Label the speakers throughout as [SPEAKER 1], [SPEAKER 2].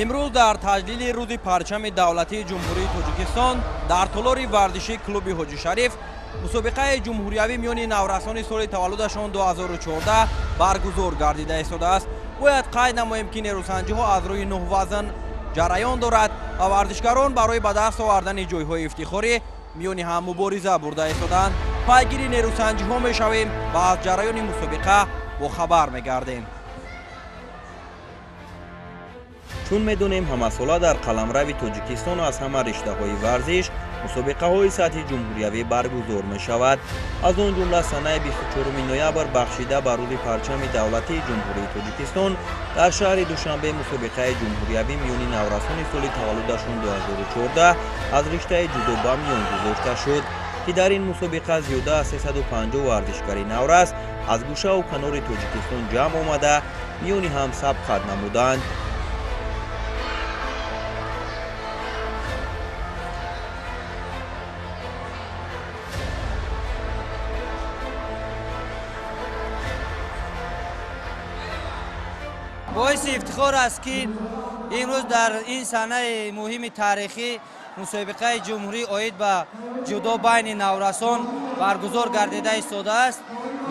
[SPEAKER 1] имрӯз дар таҷлили рӯзи парчами давлатии ҷумҳурии тоҷикистон дар толори варзишии клуби ҳоҷи шариф мусобиқаи ҷумҳуриявӣ миёни наврасони соли таваллудашон 2014 баргузор гардида истодааст. бояд қайд намоем ки нерӯсанҷиҳо аз рӯи 9 вазн ҷараён дорад ва варзишгарон барои ба даст овардани ҷойҳои ифтихорӣ миёни ҳам мубориза бурда истодаанд. пайгири нерӯсанҷиҳо мешавем ва аз ҷараёни мусобиқа бохабар мегардем. чун медонем ҳамасола дар қаламрави тоҷикистон аз ҳама риштаҳои варзиш мусобиқаҳои сатҳи ҷумҳуриявӣ баргузор мешавад. аз он ҷумла санаи 24 ноябр бахшида ба рӯзи парчами давлатии ҷумҳурии тоҷикистон дар шаҳри душанбе мусобиқаи ҷумҳуриявӣ миёни наврасони соли таваллудашон 2014 аз риштаи ҷудо ба миён гузошта шуд, ки дар ин мусобиқа зиёда аз 350 варзишгари наврас аз гӯшаву канори тоҷикистон ҷамъ омада миёни ҳам сабқат намуданд.
[SPEAKER 2] боиси ифтихор аст ки имрӯз дар ин санаи муҳими таърихӣ мусобиқаи ҷумҳурӣ оид ба ҷудо байни наврасон баргузор гардида истодааст.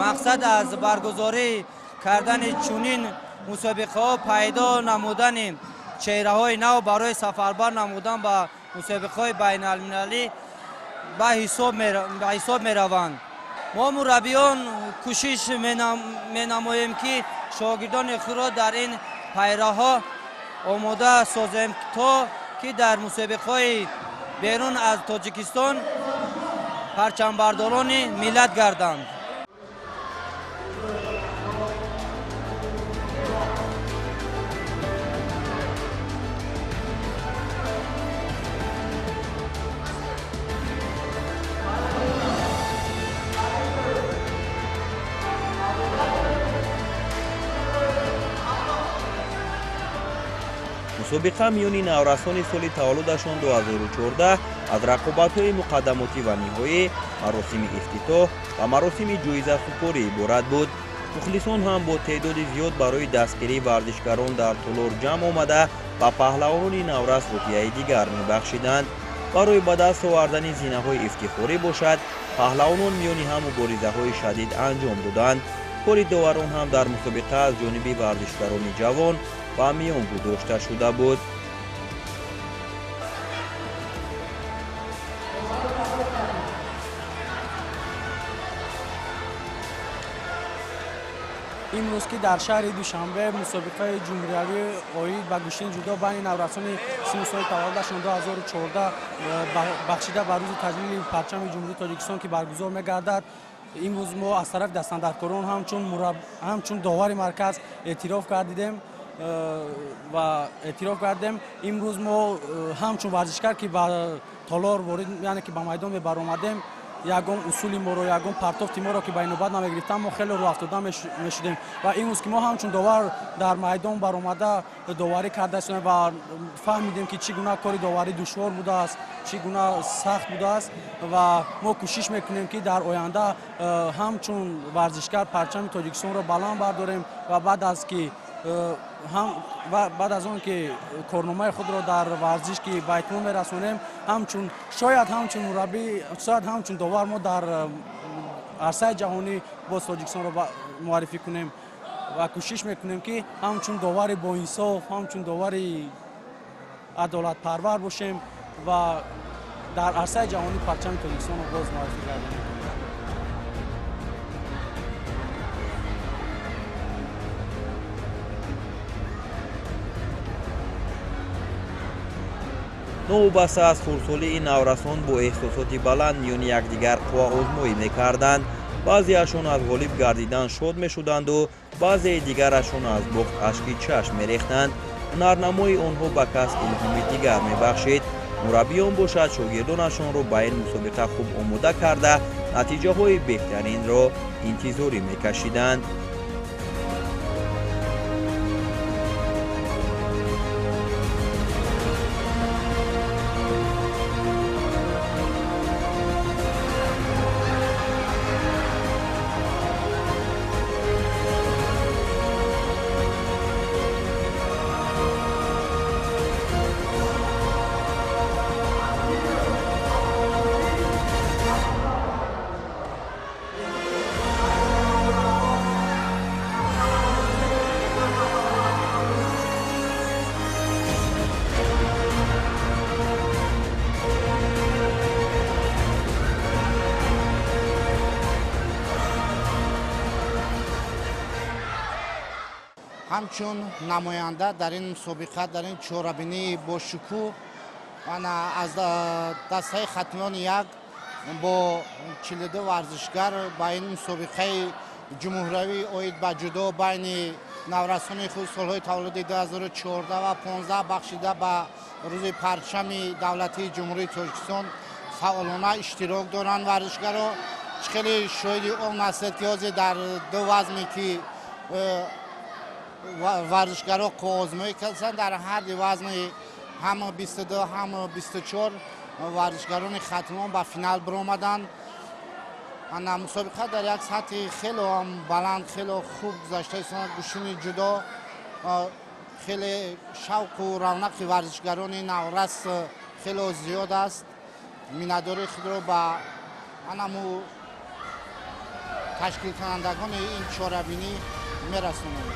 [SPEAKER 2] мақсад аз баргузорӣ кардани чунин мусобиқаҳо пайдо намудани чеҳраҳои нав барои сафарбар намудан ба мусобиқаҳои байналмилалӣ ба ҳисоб мераванд. мо мураббиён кӯшиш менамоем ки шогирдони худро дар ин пайраҳо омода созем то ки дар мусобиқаҳои берун аз тоҷикистон парчамбардорони миллат гарданд.
[SPEAKER 1] мусобиқа миёни наврасони соли таваллудашон 2014 аз рақобатҳои муқаддамотӣ ва ниҳоӣ, маросими ифтитоҳ ва маросими ҷоизасупорӣ иборат буд. мухлисон ҳам бо теъдоди зиёд барои дастгирии варзишгарон дар толор ҷамъ омада ба паҳлавонони наврас рӯҳияи дигар мебахшиданд. барои ба даст овардани зинаҳои ифтихорӣ бошад, паҳлавонон миёни ҳам муборизаҳои шадид анҷом доданд. кори доварон ҳам дар мусобиқа аз ҷониби варзишгарони ҷавон ба миён гузошта шуда буд.
[SPEAKER 3] имрӯз ки дар шаҳри душанбе мусобиқаи ҷумҳуриявӣ оид ба гӯштани ҷудо байни наврасони симу соли таваллудашон 2014 бахшида ба рӯзи таҷлили парчами ҷумҳурии тоҷикистон ки баргузор мегардад, имрӯз мо аз тарафи дастандарткорон ҳамчун довари марказ эътироф кардем. имрӯз мо ҳамчун варзишгар ки ба толор ворид, яъне ки ба майдон мебаромадем, ягон усули моро, ягон партофти моро ки ба инобат намегирифтам, мо хеле роҳафтода мешудем ва имрӯз ки мо ҳамчун довар дар майдон баромада доварӣ карда истодем ва фаҳмидем ки чӣ гуна кори доварӣ душвор будааст, чӣ гуна сахт будааст ва мо кӯшиш мекунем ки дар оянда ҳамчун варзишгар парчами тоҷикистонро баланд бардорем ва баъд аз он ки корномаи худро дар варзиш ки ба итмом мерасонем, шояд ҳамчун мураббӣ, шояд ҳамчун довар мо дар арсаи ҷаҳонӣ боз Тоҷикистонро муаррифӣ кунем ва кӯшиш мекунем ки ҳамчун довари боинсоф, ҳамчун довари адолатпарвар бошем ва дар арсаи ҷаҳонӣ парчами Тоҷикистонро боз муаррифӣ гардонем.
[SPEAKER 1] новобаста аз хурдсолии наврасон бо эҳсосоти баланд миёни якдигар қувваозмоӣ мекарданд. баъзеашон аз ғолиб гардидан шод мешуданду баъзеи дигарашон аз бохт ашки чашм мерехтанд. ҳунарнамои онҳо ба кас илҳоми дигар мебахшид. мураббиён бошад шогирдонашонро ба ин мусобиқа хуб омода карда натиҷаҳои беҳтаринро интизорӣ мекашиданд.
[SPEAKER 4] ҳамчун намоянда дар ин мусобиқа дар ин чорабинӣ бошукӯҳ аз дастаи хатмиёни як бо 42 варзишгар ба ин мусобиқаи ҷумҳуриявӣ оид ба ҷудо байни наврасони худ солҳои таваллуди 2014 ва 15 бахшида ба рӯзи парчами давлатии ҷумҳурии Тоҷикистон фаъолона иштирок доранд варзишгаро. хеле шоҳиди он ҳастед ки ҳозир дар ду вазне ки варзишгаро қоғозмоӣ карданд, дар ҳар ду вазни ҳам 22 ҳам 24 варзишгарони хатмон ба финал биромаданд. мусобиқа дар як сатҳи хеле баланд, хеле хуб гузашта истоад. гӯшини ҷудо хеле шавқу равнақи варзишгарони наврас хеле зиёд аст. миннатдори худро ба анамо ташкилкунандагони ин чорабинӣ мерасонем.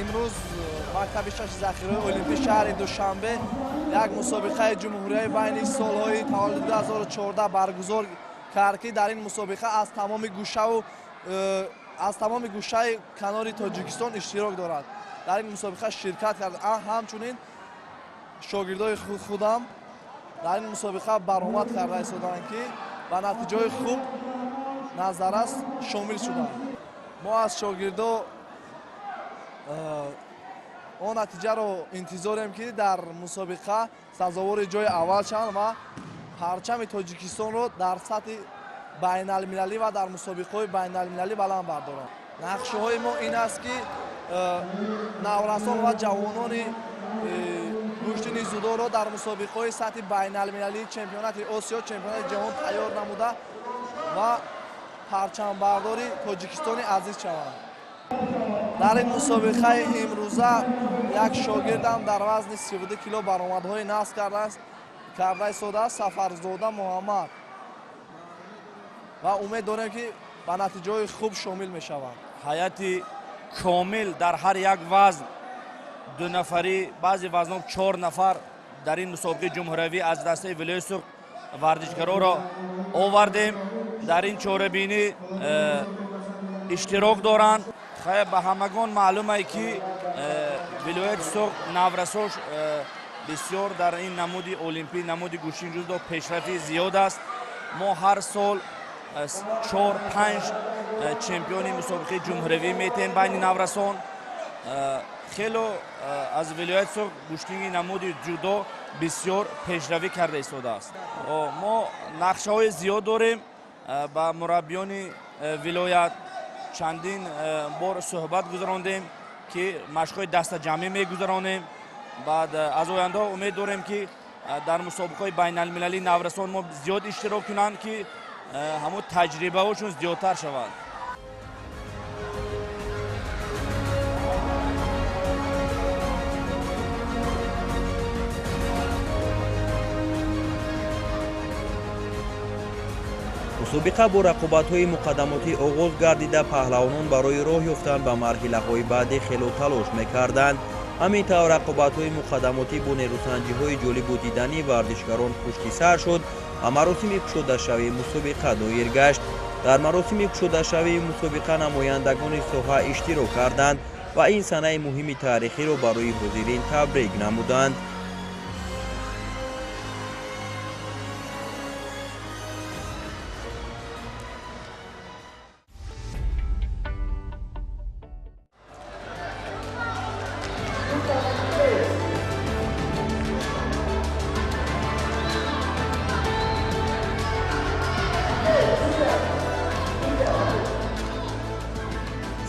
[SPEAKER 5] имрӯз мактаби шаши захираи олимпии шаҳри душанбе як мусобиқаи ҷумҳуриявӣ байни солҳои таваллуди 2014 баргузор кард ки дар ин мусобиқа аз тамоми гӯшаи канори Тоҷикистон иштирок дорад. дар ин мусобиқа ширкат кард. ҳамчунин шогирдои худам дар ин мусобиқа баромад карда истоданд ки ба натиҷаҳои хуб назаррас шомил шуданд. мо аз шогирдо он натиҷаро интизорем ки дар мусобиқа сазовори ҷои аввал шаванд ва парчами Тоҷикистонро дар сатҳи байналмилалӣ ва дар мусобиқаҳои байналмилалӣ баланд бардоранд. нақшаҳои мо ин аст ки наврасон ва ҷавонони гӯштини зудоро дар мусобиқаҳои сатҳи байналмилалӣ, чемпионати Осиё, чемпионати ҷаҳон тайёр намуда ва парчамбардори Тоҷикистони азиз шаванд. дар ин мусобиқаи имрӯза як шогирдам дар вазни 32 кило баромадҳои насб карда истодааст, Сафарзода Муҳаммад, ва умед дорем ки ба натиҷаҳои хуб шомил мешаванд.
[SPEAKER 6] ҳайати комил дар ҳар як вазн, дунафарӣ, баъзе вазнҳо 4 нафар дар ин мусобиқаи ҷумҳуриявӣ аз дастаи Вилояти Суғд варзишгароро овардем. дар ин чорабинӣ иштирок доранд. ба ҳамагон маълумае ки Вилояти Суғд наврасош бисёр дар ин намуди олимпӣ, намуди гӯштини ҷудо пешрафи зиёд аст. мо ҳар сол 4-5 чемпиони мусобиқаи ҷумҳуриявӣ метем байни наврасон. хело аз Вилояти Суғд гӯштини намуди ҷудо бисёр пешравӣ карда истодааст. мо нақшаҳои зиёд дорем. ба мураббиёни вилоят чандин бор суҳбат гузарондем ки машқҳои дастаҷамъӣ мегузаронем. баъд аз ояндаҳо умед дорем ки дар мусобиқаҳои байналмилалии наврасон мо зиёд иштирок кунанд ки ҳамун таҷрибаҳошон зиёдтар шавад.
[SPEAKER 1] мусобиқа бо рақобатҳои муқаддамотӣ оғоз гардида паҳлавонон барои роҳ ёфтан ба марҳилаҳои баъдӣ хело талош мекарданд. ҳамин тавр рақобатҳои муқаддамотӣ бо нерӯсанҷиҳои ҷолибу диданӣ варзишгарон пуштисар шуд ва маросими кушодашавии мусобиқа доир гашт. дар маросими кушодашавии мусобиқа намояндагони соҳа иштирок карданд ва ин санаи муҳими таърихиро барои ҳозирин табрик намуданд.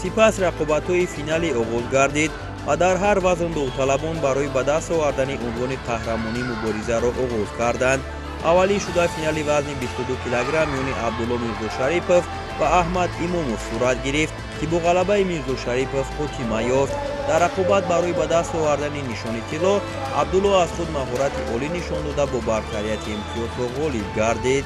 [SPEAKER 1] сипас рақобатҳои финалӣ оғоз гардид ва дар ҳар вазн довталабон барои ба даст овардани унвони қаҳрамонӣ муборизаро оғоз карданд. аввалӣ шуда финали вазни 22 килограмм миёни Абдулло Мирзошарипов ва Аҳмад Имомов сурат гирифт ки бо ғалабаи Мирзошарипов хотима ёфт. дар рақобат барои ба даст овардани нишони тилло Абдулло аз худ маҳорати олӣ нишон дода бо бартарияти имтиёзҳо ғолиб гардид.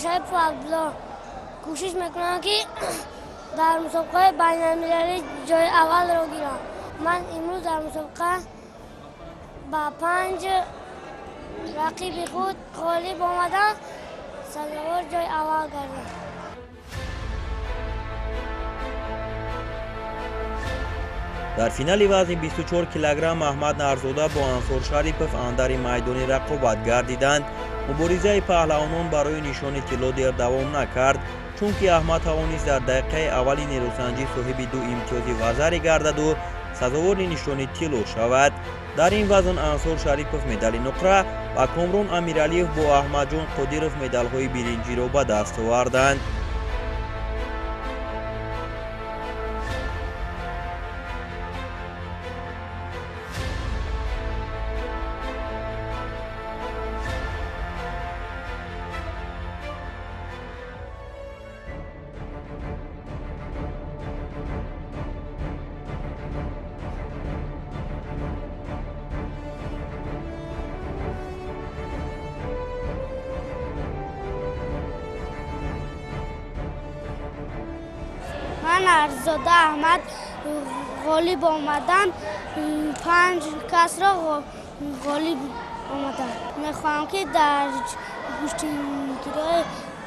[SPEAKER 7] اشرف عبدالله کوشش میکنم که در مسابقه بین المللی جای اول رو گیرم. من امروز در مسابقه با 5 رقیب خود غالب آمدم، سزاوار جای اول کردم.
[SPEAKER 1] در فینال وزن 24 کیلوگرم احمد نرزوده با انصار شریپов اندر میدانی رقابت گردیدند. مبارزه پهلوانان برای نشان طلا در دوام نکرد، چونکه احمد توانست در دقیقه اول نیروسنجی صاحب 2 امتیاز وزری گردد و سزاوار نشان طلا شود. در این وزن انصار شریپov مدال نقره و کامران امیرعلیев با احمد جان قادرov مدال‌های برنجی را به دست آوردند.
[SPEAKER 7] من ارزاده احمد غالب آمدم، 5 کس را غالب آمدم. میخواهم که در گشتگیری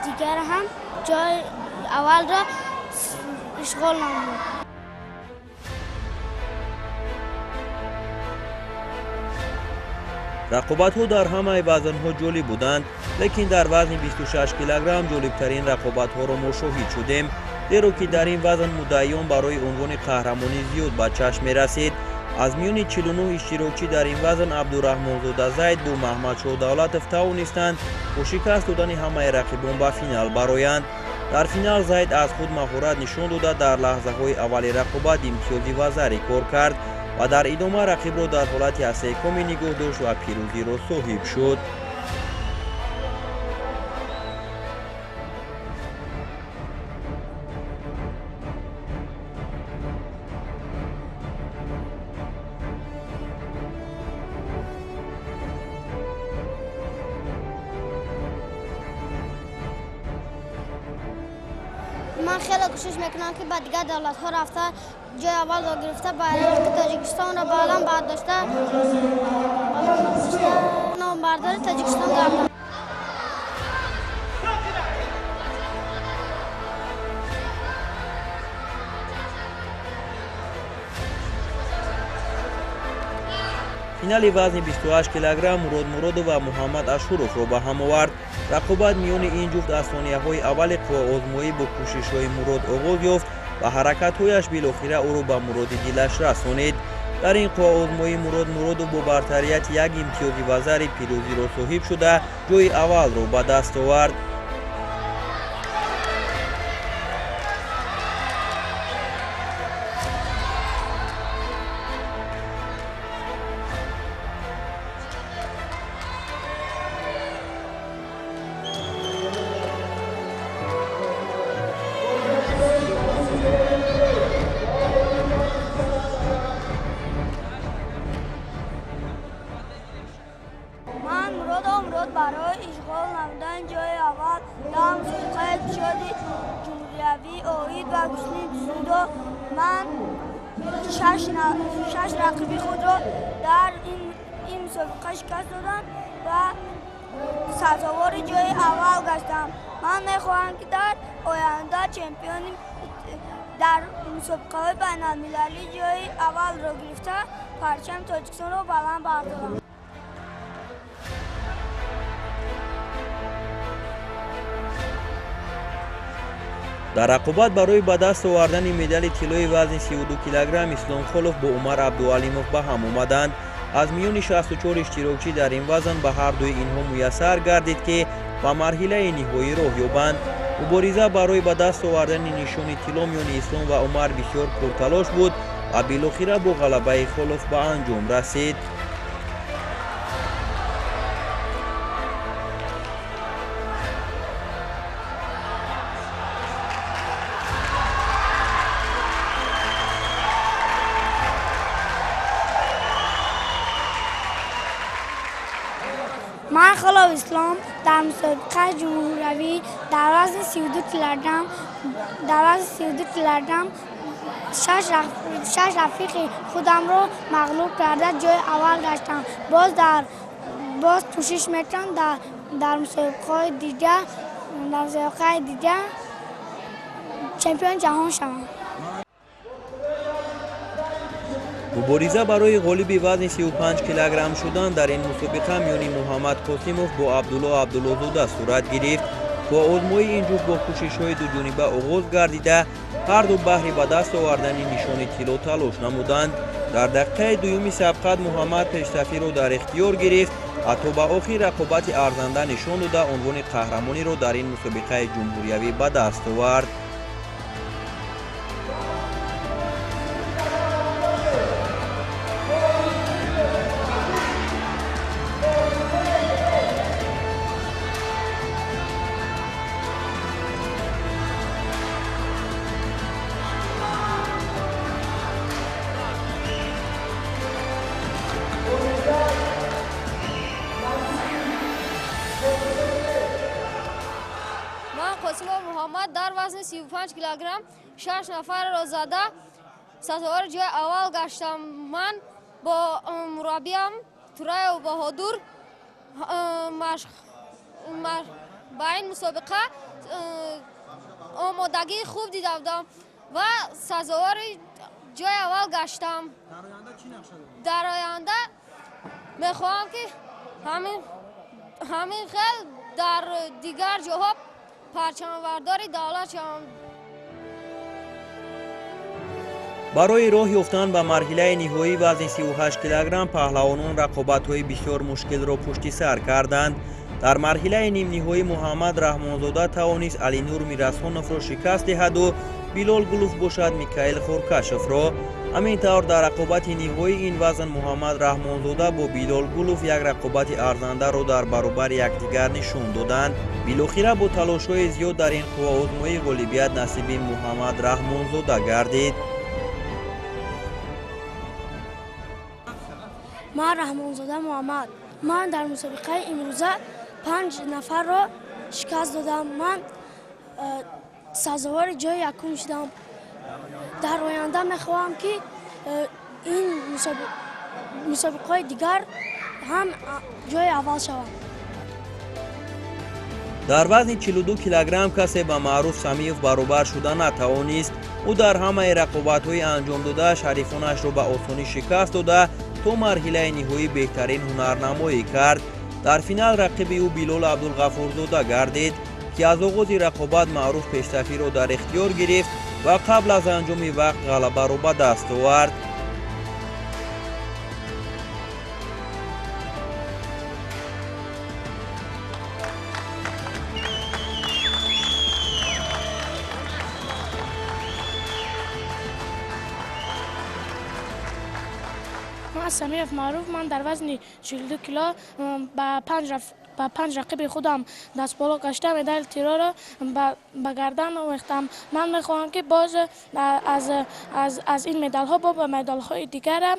[SPEAKER 7] دیگر هم جای اول را اشغال نمایم.
[SPEAKER 1] رقابت‌ها در همه وزن‌ها جالب بودند، لیکن در وزن 26 کیلوگرم جالب‌ترین رقابت‌ها را ما شاهد شدیم، زیرا که در این وزن مدعیان برای عنوان قهرمانی زیاد به چشم می‌رسید. از میان 49 اشتراکی در این وزن عبدالرحمن‌زاده زید با محمدشاه دولتov توانستند با شکست دادن همه رقیبان به فینال برآیند. در فینال زید از خود مهارت نشان داده در لحظه‌های اول رقابت امتیازی وزری کار کرد و در ادامه رقیب را در حالت استحکامی نگاه داشت و پیروزی را صاحب شد.
[SPEAKER 7] من خیلی کوشش میکنم که به دیگر دولت ها رفته جای اول را گرفته، بیرق تاجیکستان را بالا برداشته، نامبردار تاجیکستان گردم.
[SPEAKER 1] فینال وزن 28 کیلوگرم مراد مرادov و محمد اشورov را به هم آورد. رقابت میان این جفت از ثانیه‌های اول قوآزمایی با کوشش‌های مراد آغاز یافت و حرکت‌هایش بالاخره او را به مراد دلش رسانید. در این قوآزمایی مراد مرادov با برتریت 1 امتیاز وزری پیروزی را صاحب شده جای اول را به دست آورد.
[SPEAKER 7] مراد برای اشغال نمودن جای اول در مسابقه اتحاد جمهوری اوید و گشتن جودو من 6 رقیب خود را در این مسابقه شکست دادم و سزاوار جای اول گشتم. من میخواهم که در آینده چمپیون در مسابقه بین المللی جای اول را گرفته پرچم تاجیکستان را بلند بردارم.
[SPEAKER 1] در رقابت برای به دست آوردن مدال طلای وزن 32 کیلوگرم اسلام خلوف با عمر عبدالعلیمov به هم آمدند. از میان 64 اشتراکی در این وزن به هر دوی اینها میسر گردید که به مرحله نهایی راه یابند. مبارزه برای به دست آوردن نشان طلا میان اسلام و عمر بسیار پرتلاش بود و بالاخره با غلبه خلوف به انجام رسید.
[SPEAKER 7] من خلاف اسلام در مسابقه جمهوری در وزن 32 کیلوگرم شش رفیق خودم را مغلوب کرده جای اول گشتم. باز تو 6 متر در مسابقه دیگه چمپیون جهان شدم.
[SPEAKER 1] مبارزه برای غالب وزن 35 کیلوگرم شدن در این مسابقه میان محمد قاسموف با عبدالله عبدالله‌زاده صورت گرفت. با آزمایی این جفت با کوشش‌های دوجانبه آغاز گردیده هر دو بهر به دست آوردن نشان طلا تلاش نمودند. در دقیقه دوم سبقت محمد پیشرفتی را در اختیار گرفت. حتی به آخر رقابت ارزنده نشان داده عنوان قهرمانی را در این مسابقه جمهوری به دست آورد.
[SPEAKER 8] قاسموف محمد در وزن 35 کیلوگرم 6 نفر را زده سزاوار جای اول گشتم. من با مربیم تورای و بهادور با این مسابقه آمادگی خوب دیده بودم و سزاوار جای اول گشتم. در آینده میخواهم که همین خیلی در دیگر جاها پرچم‌برداری دولت شوم.
[SPEAKER 1] برای راه یافتن به مرحله نهایی وزن 38 کیلوگرم پهلوانان رقابت‌های بسیار مشکل را پشت سر کردند. در مرحله نیم نهایی محمد رحمانزاده توانست علی نور میرسخانوف را شکست دهد و بیلال گلوف باشد میکائیل خورکشف را. همینطور در رقابت نهایی این وزن محمد رحمانزاده با بیلال گلوف یک رقابت ارزنده را در برابر یکدیگر نشان دادند. بالاخره با تلاش‌های زیاد در این قوه آزمایی غالبیت نصیب محمد رحمانزاده گردید.
[SPEAKER 7] من رحمانزاده محمد، من در مسابقه امروزه 5 نفر را شکست دادم. من سزاوار جای یکم شدم. در آینده میخواهم که این مسابقه دیگر هم جای اول شوم.
[SPEAKER 1] در وزن 42 کیلوگرم کسی به معروف سمیف برابر شده نتوانست. او در همه رقابت‌های انجام داده حریفانش را به آسانی شکست داده تا مرحله نهایی بهترین هنرنمایی کرد. در فینال رقیب او بیلال عبدالغفورزاده گردید که از آغاز رقابت معروف پیشرفتی را در اختیار گرفت و قبل از انجام وقت غلبه را به دست آورد.
[SPEAKER 9] من سمیف معروف، من در وزن 42 کیلو با 5 رقیب خودم دست بالا گشتم. مدال طلا را به گردن آویختم. من میخواهم که باز از این مدال ها با مدال های دیگرم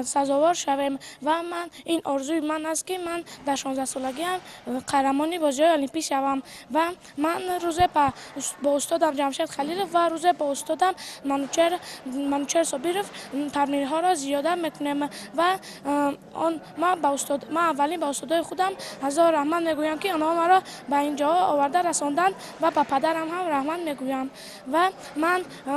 [SPEAKER 9] سزاوار شوم و من این آرزوی من است که من در 16 سالگی هم قهرمانی بازی المپی شوم. و من روزه با استادم جمشید خلیلوف و روزه با استادم منوچهر صابیروف تمرین ها را زیاده میکنم و من اولین با استادای خودم رحمت میگویم که آنها مرا به اینجا آورده رساندند و به پدرم هم رحمت میگویم و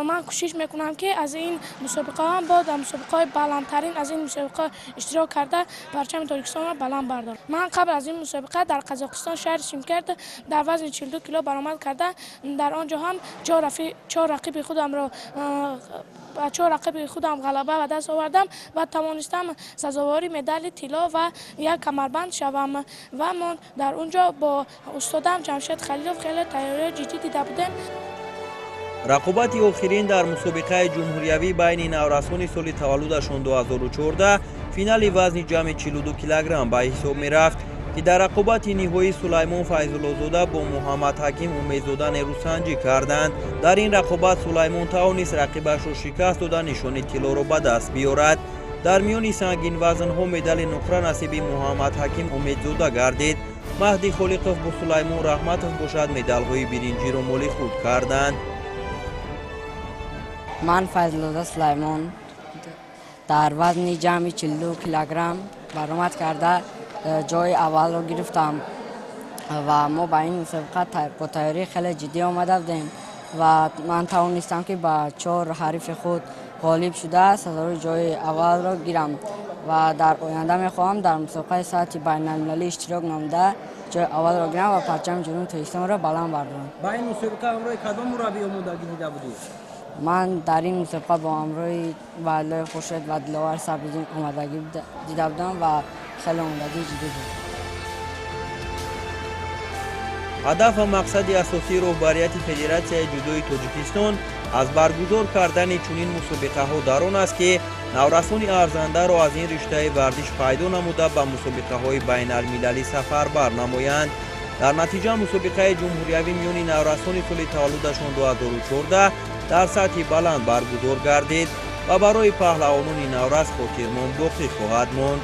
[SPEAKER 9] من کوشش میکنم که از این مسابقه هم با در مسابقه بلندترین از این مسابقه اشتراک کرده پرچم تاجیکستان را بلند بردارم. من قبل از این مسابقه در قزاقستان شهر شیمکرد در وزن 42 کیلو برآمد کرده در آنجا هم 4 رقیب خودم غلبه به دست آوردم و توانستم سزاواری مدال طلا و یک کمربند شوم و من در اونجا با استادم جمشید خلیلوف خیلی تیاری جدی دیده بودیم.
[SPEAKER 1] رقابت آخرین در مسابقه جمهوری بین نورسان سال تولدشان 2014 فینال وزن جمع 42 کیلوگرم به حساب می رفت که در رقابت نهایی سلیمان فیض‌الله‌زاده با محمد حکیم امیدزاده نیروسنجی کردند. در این رقابت سلیمان توانست رقیبش را شکست داده نشان طلا را به دست بیاورد. дар миёни сангинвазнҳо медали нуқра насиби муҳаммад ҳаким умедзода гардид. маҳди холиқов бо сулаймон раҳматов бошад медалҳои биринҷиро моли худ карданд.
[SPEAKER 10] ман файзлода сулаймон дар вазни ҷамъи 42 килограмм баромад карда ҷои аввалро гирифтам ва мо ба ин мусобиқа бо тайёрӣ хеле ҷиддӣ омада будем ва ман тавонистам ки ба 4 ҳарифи худ ғолиб шуда сазори ҷои аввалро гирам ва дар оянда мехоҳам дар мусобиқаи соати байналмилалӣ иштирок намуда ҷои аввалро гирам ва парчами ҷумҳури Тоҷикистонро баланд бардорам.
[SPEAKER 1] ба ин мусобиқа ҳамроҳи кадом мураббӣ омодагӣ дида будед?
[SPEAKER 10] ман дар ин мусобиқа бо ҳамроҳи валилои хуршед ва диловар сабриддин омадагӣ дида будам ва хеле омодагии ҷиддӣ буд.
[SPEAKER 1] ҳадаф ва мақсади асосии роҳбарияти Федератсияи ҷудои Тоҷикистон аз баргузор кардани чунин мусобиқаҳо дар он аст ки наврасони арзандаро аз ин риштаи варзиш пайдо намуда ба мусобиқаҳои байналмилалӣ сафарбар намоянд. дар натиҷа мусобиқаи ҷумҳуриявӣ миёни наврасони соли таваллудашон 2014 дар сатҳи баланд баргузор гардид ва барои паҳлавонони наврас хотирмон боқӣ хоҳад монд.